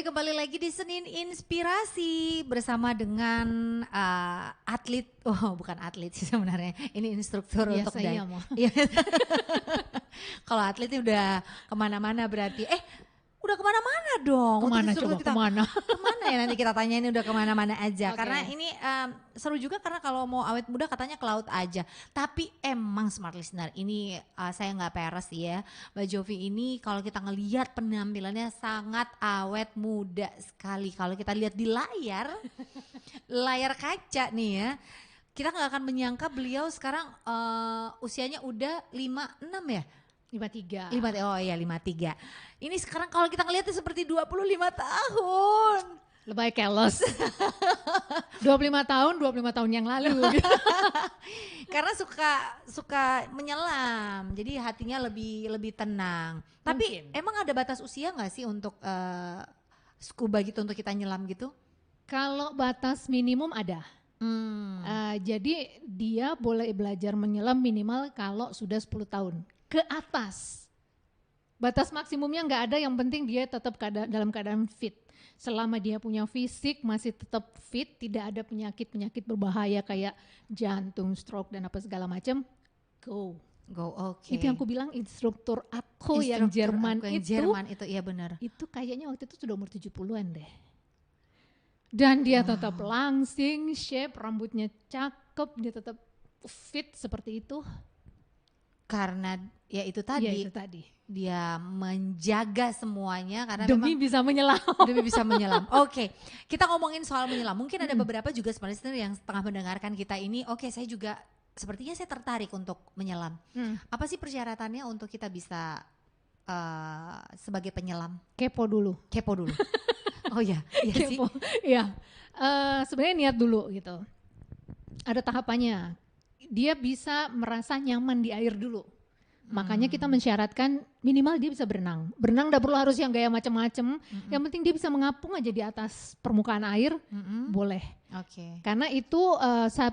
Kembali lagi di Senin Inspirasi bersama dengan atlet, bukan atlet sih sebenarnya, ini instruktur untuk Iya mau. Kalau atlet ini udah kemana-mana berarti, udah kemana-mana dong. Kemana Untuk coba, kita, kemana? kemana ya nanti kita tanya ini udah kemana-mana aja. Oke. Karena ini seru juga karena kalau mau awet muda katanya ke laut aja. Tapi emang smart listener ini saya nggak peres ya. Mbak Jovi ini kalau kita ngelihat penampilannya sangat awet muda sekali. Kalau kita lihat di layar kaca nih ya. Kita nggak akan menyangka beliau sekarang usianya udah 56 ya. 53. 53. Ini sekarang kalau kita ngelihatnya seperti 25 tahun. Lebay keles. 25 tahun yang lalu. Karena suka menyelam. Jadi hatinya lebih tenang. Tapi emang ada batas usia nggak sih untuk scuba gitu, untuk kita nyelam gitu? Kalau batas minimum ada. Jadi dia boleh belajar menyelam minimal kalau sudah 10 tahun ke atas. Batas maksimumnya nggak ada, yang penting dia tetap dalam keadaan fit. Selama dia punya fisik masih tetap fit, tidak ada penyakit-penyakit berbahaya kayak jantung, stroke dan apa segala macam, go. Oke. Itu yang aku bilang instruktur aku yang Jerman itu. Iya benar. Itu kayaknya waktu itu sudah umur 70-an deh. Dan dia tetap langsing, shape, rambutnya cakep, dia tetap fit seperti itu. Karena ya itu tadi. Dia menjaga semuanya karena demi bisa menyelam. Demi bisa menyelam. Oke, kita ngomongin soal menyelam. Mungkin ada beberapa juga smart listener yang tengah mendengarkan kita ini. Oke, saya juga sepertinya saya tertarik untuk menyelam. Apa sih persyaratannya untuk kita bisa sebagai penyelam? Kepo dulu. Oh iya kepo. Iya. Sebenarnya niat dulu gitu. Ada tahapannya. Dia bisa merasa nyaman di air dulu. Makanya kita mensyaratkan minimal dia bisa berenang. Berenang gak perlu harus yang gaya macam-macam. Yang penting dia bisa mengapung aja di atas permukaan air, boleh. Oke. Karena itu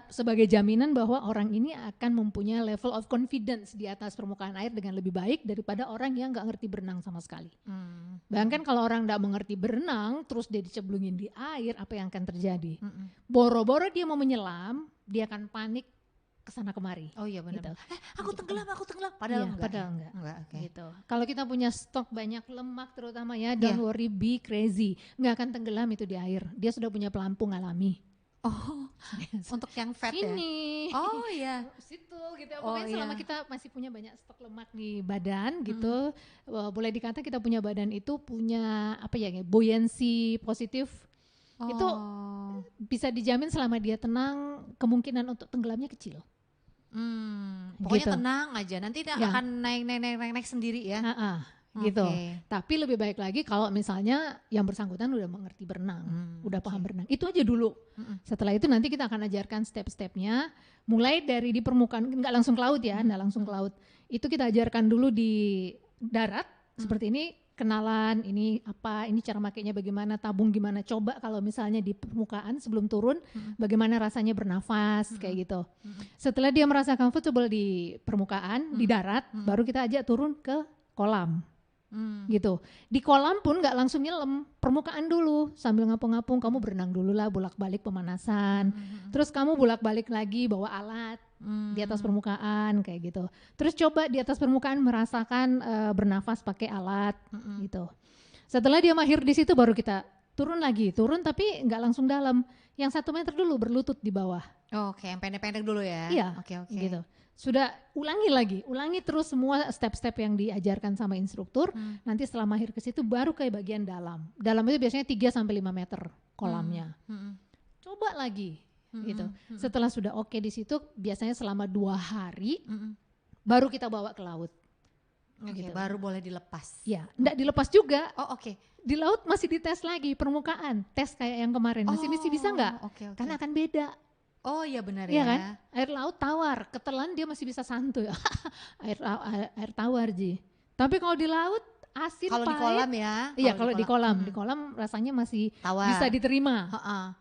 sebagai jaminan bahwa orang ini akan mempunyai level of confidence di atas permukaan air dengan lebih baik daripada orang yang gak ngerti berenang sama sekali. Bayangkan kalau orang gak mengerti berenang, terus dia dicemplungin di air, apa yang akan terjadi? Boro-boro dia mau menyelam, dia akan panik kesana kemari. Oh iya benar. Gitu. Aku tenggelam. Padahal enggak. Enggak, okay. Gitu. Kalau kita punya stok banyak lemak terutama ya, don't worry, be crazy. Enggak akan tenggelam itu di air. Dia sudah punya pelampung alami. Oh, untuk yang fat Sini. Ya? Oh iya. Situ gitu. Pokoknya selama kita masih punya banyak stok lemak di badan gitu, boleh dikata kita punya badan itu punya apa ya, buoyancy positif. Itu bisa dijamin selama dia tenang, kemungkinan untuk tenggelamnya kecil. Pokoknya gitu. Tenang aja, nanti dia akan naik sendiri ya. Gitu. Tapi lebih baik lagi kalau misalnya yang bersangkutan udah mengerti berenang, udah paham berenang. Itu aja dulu. Setelah itu nanti kita akan ajarkan step-stepnya, mulai dari di permukaan, nggak langsung ke laut ya, nggak langsung ke laut. Itu kita ajarkan dulu di darat, seperti ini. Kenalan, ini apa, ini cara makainya bagaimana, tabung gimana, coba kalau misalnya di permukaan sebelum turun, bagaimana rasanya bernafas, kayak gitu. Setelah dia merasa comfortable di permukaan, di darat, baru kita ajak turun ke kolam. Gitu. Di kolam pun nggak langsung nyelam, permukaan dulu sambil ngapung-ngapung, kamu berenang dulu lah, bolak-balik pemanasan. Terus kamu bolak-balik lagi bawa alat di atas permukaan kayak gitu. Terus coba di atas permukaan merasakan bernafas pakai alat gitu. Setelah dia mahir di situ baru kita turun tapi nggak langsung dalam. Yang 1 meter dulu berlutut di bawah. Oke, yang pendek-pendek dulu ya. Iya. Oke. Gitu. Sudah ulangi terus semua step-step yang diajarkan sama instruktur. Nanti setelah mahir ke situ baru ke bagian dalam. Dalam itu biasanya 3 sampai 5 meter kolamnya. Coba lagi gitu. Setelah sudah oke di situ biasanya selama 2 hari baru kita bawa ke laut. Gitu. Baru boleh dilepas. Ya, enggak dilepas juga. Oh, oke. Di laut masih dites lagi permukaan. Tes kayak yang kemarin. Masih bisa enggak? Okay. Karena akan beda. Oh iya benar ya. Iya Kan? Air laut tawar, ketelan dia masih bisa santuy. air tawar Ji. Tapi kalau di laut asin kalau pahit. Kalau di kolam ya? Iya kalau di kolam. Di kolam rasanya masih tawar. Bisa diterima.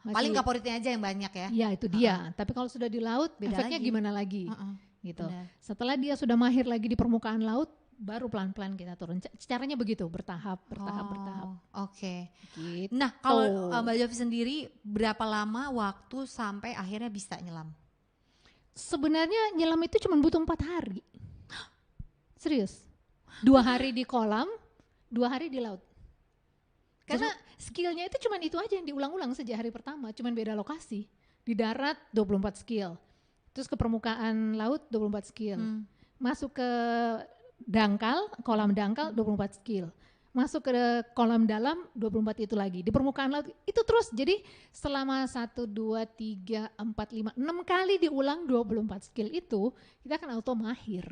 Paling kaporitnya aja yang banyak ya? Iya itu dia. Tapi kalau sudah di laut beda efeknya lagi. Gimana lagi? Gitu. Benar. Setelah dia sudah mahir lagi di permukaan laut, baru pelan-pelan kita turun. Caranya begitu, bertahap. Oke. Gitu. Nah, kalau Mbak Jovi sendiri berapa lama waktu sampai akhirnya bisa nyelam? Sebenarnya nyelam itu cuma butuh 4 hari. Serius. 2 hari di kolam, 2 hari di laut. Karena skillnya itu cuma itu aja yang diulang-ulang sejak hari pertama, cuma beda lokasi. Di darat 24 skill. Terus ke permukaan laut 24 skill. Masuk ke dangkal, kolam dangkal 24 skill. Masuk ke kolam dalam 24 itu lagi. Di permukaan laut itu terus. Jadi selama 1, 2, 3, 4, 5, 6 kali diulang 24 skill itu, kita akan auto mahir.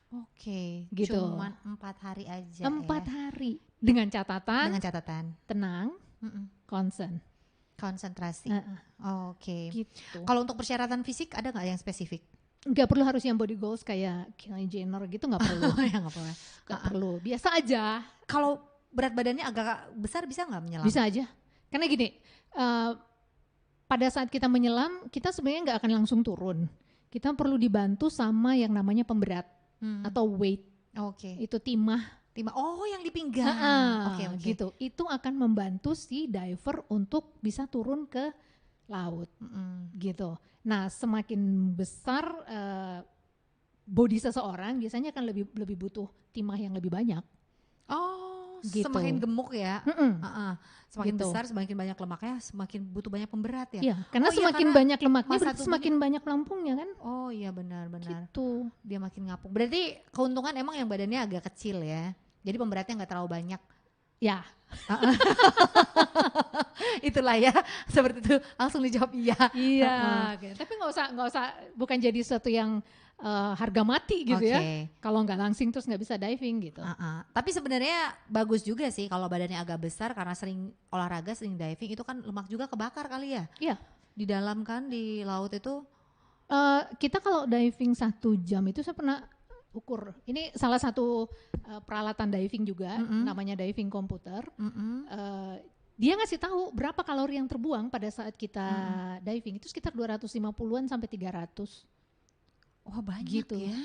Oke, gitu. Cuman 4 hari aja 4 hari. Dengan catatan. Tenang, konsentrasi. Oke. Gitu. Kalau untuk persyaratan fisik ada nggak yang spesifik? Nggak perlu harus yang body goals kayak Kylie Jenner gitu, nggak perlu. Nggak perlu, biasa aja. Kalau berat badannya agak besar bisa nggak menyelam? Bisa aja, karena gini, pada saat kita menyelam kita sebenarnya nggak akan langsung turun. Kita perlu dibantu sama yang namanya pemberat atau weight. Itu timah. Oh, yang di pinggang. Oke. Gitu. Itu akan membantu si diver untuk bisa turun ke laut. Gitu. Nah, semakin besar body seseorang biasanya akan lebih butuh timah yang lebih banyak. Oh, gitu. Semakin gemuk ya. Semakin gitu. besar, semakin banyak lemaknya, semakin butuh banyak pemberat ya. Iya, karena semakin banyak lemaknya berarti semakin banyak pelampungnya kan. Oh iya, benar. Gitu. Dia makin ngapung. Berarti keuntungan emang yang badannya agak kecil ya. Jadi pemberatnya nggak terlalu banyak. Ya. Itulah ya, seperti itu langsung dijawab iya. Iya. Tapi nggak usah bukan jadi sesuatu yang harga mati gitu ya. Kalau nggak langsing terus nggak bisa diving gitu. Tapi sebenarnya bagus juga sih kalau badannya agak besar karena sering olahraga, sering diving, itu kan lemak juga kebakar kali ya. Iya. Di dalam kan di laut itu. Kita kalau diving 1 jam itu saya pernah ukur. Ini salah satu peralatan diving juga, namanya diving komputer. Dia ngasih tahu berapa kalori yang terbuang pada saat kita diving. Itu sekitar 250-an sampai 300. Wah, banyak gitu. Ya.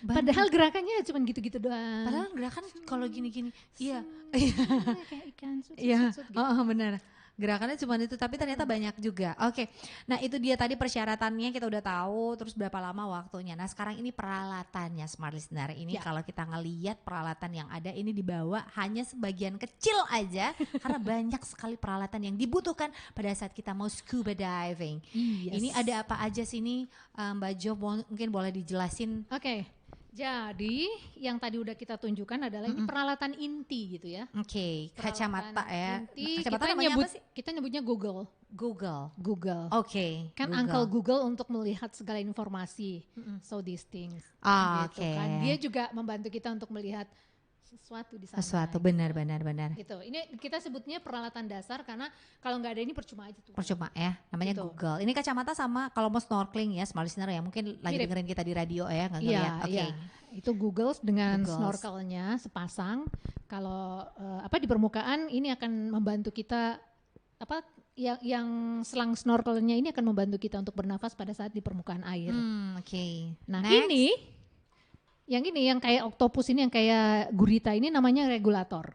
Padahal gerakannya cuma gitu-gitu doang. Padahal gerakan kalau gini-gini. Iya. Kayak ikan. Iya. Benar. Gerakannya cuma itu, tapi ternyata banyak juga. Oke. Nah, itu dia tadi persyaratannya kita udah tahu, terus berapa lama waktunya. Nah, sekarang ini peralatannya Smart Listener. Ini kalau kita ngelihat peralatan yang ada ini dibawa hanya sebagian kecil aja karena banyak sekali peralatan yang dibutuhkan pada saat kita mau scuba diving. Ini ada apa aja sih ini, Mbak Jo, mungkin boleh dijelasin? Oke. Jadi yang tadi udah kita tunjukkan adalah ini peralatan inti gitu ya. Kacamata ya. Inti, kacamata namanya apa sih? Kita nyebutnya Google. Kan Google. Uncle Google untuk melihat segala informasi. So these things. Gitu kan. Dia juga membantu kita untuk melihat sesuatu di sana. Sesuatu, benar. Gitu. Ini kita sebutnya peralatan dasar karena kalau nggak ada ini percuma aja tuh. Percuma ya, namanya gitu. Google. Ini kacamata sama kalau mau snorkeling ya, Smart Listener ya, mungkin lagi dengerin kita di radio ya, nggak ngeliat. Iya. Itu Google dengan snorkelnya sepasang. Kalau di permukaan ini akan membantu kita yang selang snorkelnya ini akan membantu kita untuk bernafas pada saat di permukaan air. Nah, next. Yang kayak oktopus ini, yang kayak gurita ini namanya regulator.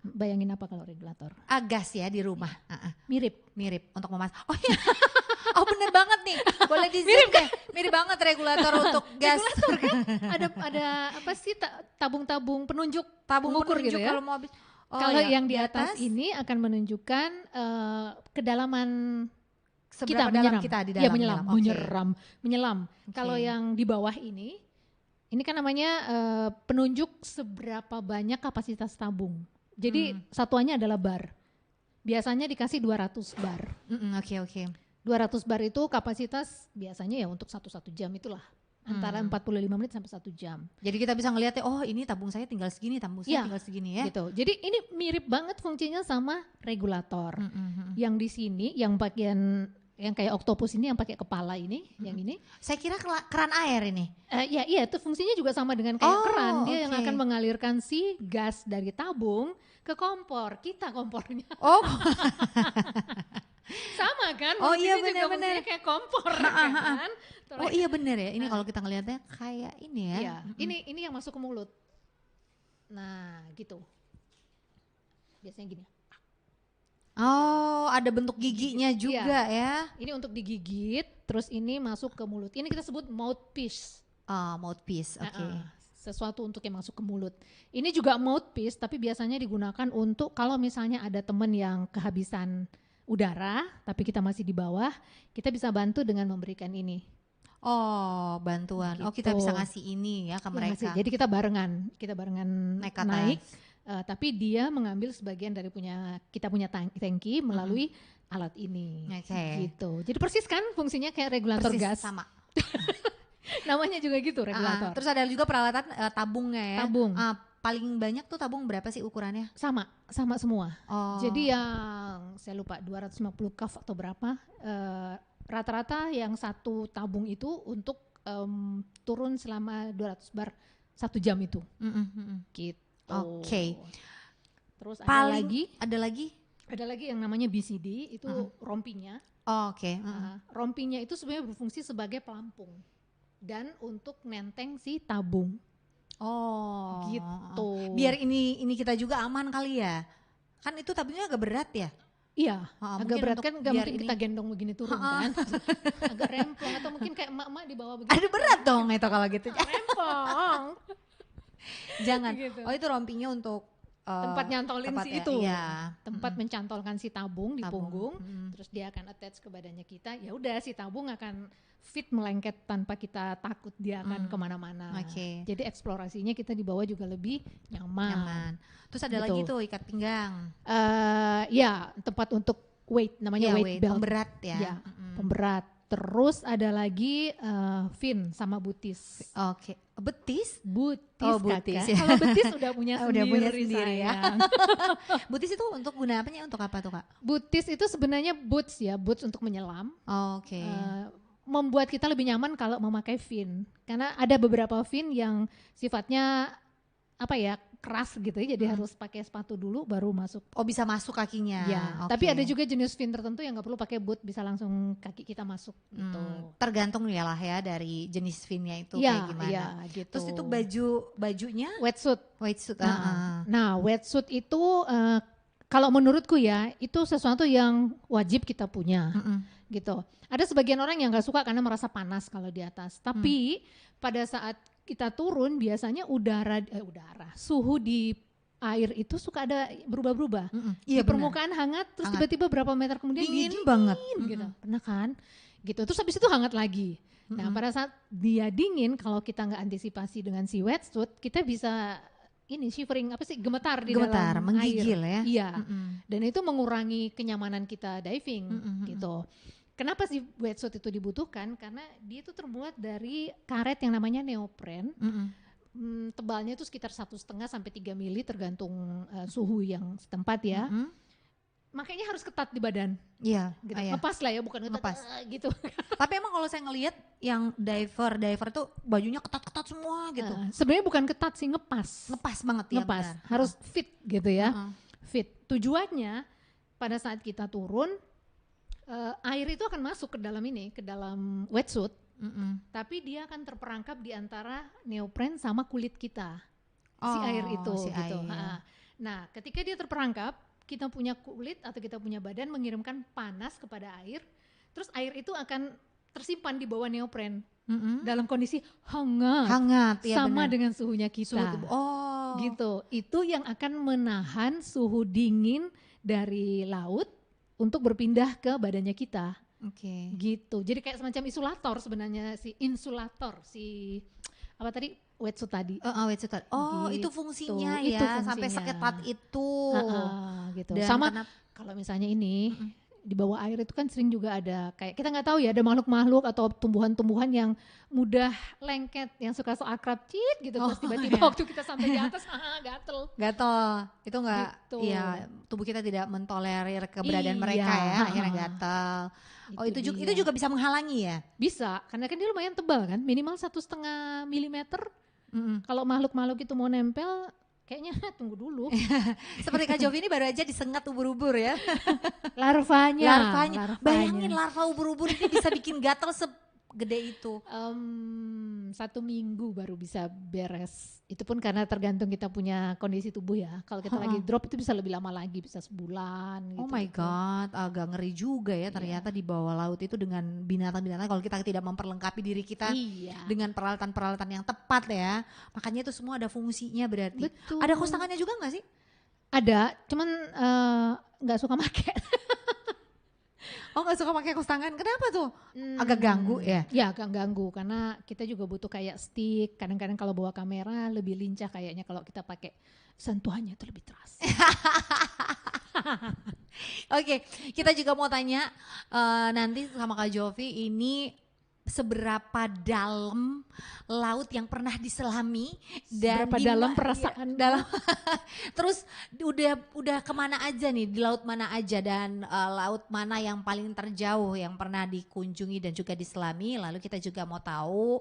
Bayangin apa kalau regulator? Gas ya di rumah. Mirip untuk memasak. Oh iya. Oh bener banget nih. Boleh di zoom kan? Mirip banget regulator untuk gas. Regulator kan? Ada apa sih tabung-tabung penunjuk, pengukur gitu ya. Kalau mau habis. Kalau yang di atas ini akan menunjukkan kedalaman kita menyelam. Kita di dalam. Menyelam. Kalau yang di bawah ini kan namanya penunjuk seberapa banyak kapasitas tabung. Jadi satuannya adalah bar. Biasanya dikasih 200 bar. 200 bar itu kapasitas biasanya ya untuk 1 jam itulah. Antara 45 menit sampai 1 jam. Jadi kita bisa ngeliat ya, oh ini tabung saya tinggal segini, tabung saya tinggal segini ya. Gitu. Jadi ini mirip banget fungsinya sama regulator. Yang di sini, yang bagian yang kayak oktopus ini yang pakai kepala ini, yang ini. Saya kira keran air ini. Iya, itu fungsinya juga sama dengan kayak keran. Dia yang akan mengalirkan si gas dari tabung ke kompor. Kita kompornya. Sama kan? Oh Mulut iya, ini juga benar-benar. fungsinya kayak kompor kan. Oh iya bener ya, ini kalau kita ngelihatnya kayak ini ya. Iya, ini yang masuk ke mulut. Nah, gitu. Biasanya gini. Oh, ada bentuk giginya Iya. juga ya. Ini untuk digigit, terus ini masuk ke mulut. Ini kita sebut mouthpiece. Mouthpiece, oke. Sesuatu untuk yang masuk ke mulut. Ini juga mouthpiece, tapi biasanya digunakan untuk kalau misalnya ada teman yang kehabisan udara, tapi kita masih di bawah, kita bisa bantu dengan memberikan ini. Oh, bantuan. Oh, kita Gitu. bisa ngasih ini ya ke Ya, mereka. jadi kita barengan Naik ke naik, atas. tapi dia mengambil sebagian dari kita punya tangki melalui alat ini. Oke. Gitu. Jadi persis kan fungsinya kayak regulator Persis gas. sama. Namanya juga gitu, regulator. Terus ada juga peralatan tabungnya ya. Tabung. Paling banyak tuh tabung berapa sih ukurannya? Sama semua. Oh. Jadi yang saya lupa 250 cuff atau berapa, rata-rata yang satu tabung itu untuk turun selama 200 bar 1 jam itu. Gitu. Oke. Terus Paling ada lagi yang namanya BCD, itu rompinya. Oh, oke. Rompinya itu sebenarnya berfungsi sebagai pelampung dan untuk nenteng si tabung. Oh, Gitu. Biar ini kita juga aman kali ya. Kan itu tabungnya agak berat ya. Iya, agak berat kan, gak mungkin ini. kita gendong begini turun kan. Agak rempong atau mungkin kayak emak-emak di bawah begini. Aduh berat dong itu kalau gitu. Rempong. Jangan. Gitu. Oh itu rompinya untuk Tempat nyantolin si ya, itu. Iya. Tempat mencantolkan si tabung di Tabung. punggung, terus dia akan attach ke badannya kita. Ya udah si tabung akan fit melengket tanpa kita takut dia akan kemana-mana. Oke. Jadi eksplorasinya kita di bawah juga lebih nyaman. Terus ada Gitu. lagi tuh ikat pinggang. Ya tempat untuk weight, namanya Ya, weight belt. pemberat ya. Ya, pemberat. Terus ada lagi fin sama butis. Oke. Betis? Butis, Oh, butis, Kakak. ya. Kalau betis udah punya sendiri, Udah punya sendiri ya. sayang. Butis itu untuk guna apanya? Untuk apa tuh Kak? Butis itu sebenarnya boots ya, boots untuk menyelam. Oke. Membuat kita lebih nyaman kalau memakai fin. Karena ada beberapa fin yang sifatnya apa ya, keras gitu ya, jadi harus pakai sepatu dulu baru masuk. Oh bisa masuk kakinya. Ya, Oke. tapi ada juga jenis fin tertentu yang nggak perlu pakai boot, bisa langsung kaki kita masuk gitu. Tergantung ya lah ya dari jenis finnya itu Ya, kayak gimana. ya, gitu. Terus itu bajunya wetsuit. wetsuit. Nah, wetsuit itu kalau menurutku ya, itu sesuatu yang wajib kita punya. Gitu. Ada sebagian orang yang nggak suka karena merasa panas kalau di atas. Tapi pada saat kita turun biasanya suhu di air itu suka ada berubah-berubah. Iya, Di permukaan hangat, terus tiba-tiba berapa meter kemudian Dingin banget. gitu. Pernah kan? Gitu. Terus habis itu hangat lagi. Nah, pada saat dia dingin, kalau kita nggak antisipasi dengan si wetsuit, kita bisa ini shivering, gemetar di dalam menggigil air. ya. Iya. Dan itu mengurangi kenyamanan kita diving gitu. Kenapa sih wetsuit itu dibutuhkan? Karena dia itu terbuat dari karet yang namanya neopren. Tebalnya itu sekitar 1,5 sampai 3 mili tergantung suhu yang setempat ya. Makanya harus ketat di badan. Iya. Gitu. Iya. Ngepas lah ya, bukan Ngepas. gitu. Tapi emang kalau saya ngelihat yang diver tuh bajunya ketat-ketat semua gitu. Sebenarnya bukan ketat sih, ngepas. Ngepas banget ya. Ngepas. Benar. Harus fit gitu ya. Fit. Tujuannya pada saat kita turun, air itu akan masuk ke dalam ke dalam wetsuit. Tapi dia akan terperangkap di antara neopren sama kulit kita. Si air itu gitu. Nah, ketika dia terperangkap, kita punya kulit atau kita punya badan mengirimkan panas kepada air, terus air itu akan tersimpan di bawah neopren dalam kondisi hangat ya sama benar. dengan suhunya kita. Gitu. Itu yang akan menahan suhu dingin dari laut untuk berpindah ke badannya kita. Oke. Gitu. Jadi kayak semacam insulator sebenarnya, si apa tadi, wetsuit tadi. Wetsuit. Gitu. Itu fungsinya Itu ya, fungsinya. sampai seketat itu. Gitu. Dan Sama kalau misalnya ini di bawah air itu kan sering juga ada kayak, kita nggak tahu ya, ada makhluk-makhluk atau tumbuhan-tumbuhan yang mudah lengket, yang suka so akrab gitu, terus tiba-tiba waktu kita sampai di atas gatel. Itu enggak, Gitu. ya tubuh kita tidak mentolerir keberadaan mereka ya, akhirnya gatal. Itu juga bisa menghalangi ya? Bisa, karena kan dia lumayan tebal kan, minimal 1,5 milimeter. Kalau makhluk-makhluk itu mau nempel, Kayaknya tunggu dulu. Seperti Kak Jovi ini baru aja disengat ubur-ubur ya. Larvanya. Bayangin larva ubur-ubur ini bisa bikin gatal segede itu. 1 minggu baru bisa beres. Itu pun karena tergantung kita punya kondisi tubuh ya. Kalau kita lagi drop itu bisa lebih lama lagi, bisa sebulan gitu. Oh my God, agak ngeri juga ya ternyata di bawah laut itu dengan binatang-binatang kalau kita tidak memperlengkapi diri kita dengan peralatan-peralatan yang tepat ya. Makanya itu semua ada fungsinya berarti. Betul. Ada kos tangannya juga gak sih? Ada, cuman gak suka pakai. Oh gak suka pakai kos tangan, kenapa tuh? Agak ganggu ya? Ya agak ganggu karena kita juga butuh kayak stick. Kadang-kadang kalau bawa kamera lebih lincah kayaknya kalau kita pakai, sentuhannya itu lebih terasa. Oke, kita juga mau tanya nanti sama Kak Jovi ini seberapa dalam laut yang pernah diselami dan Seberapa dalam perasaan dalam terus udah kemana aja nih, di laut mana aja dan laut mana yang paling terjauh yang pernah dikunjungi dan juga diselami. Lalu kita juga mau tahu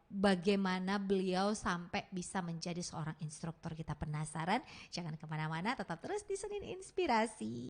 bagaimana beliau sampai bisa menjadi seorang instruktur. Kita penasaran, jangan kemana-mana, tetap terus di Senin Inspirasi.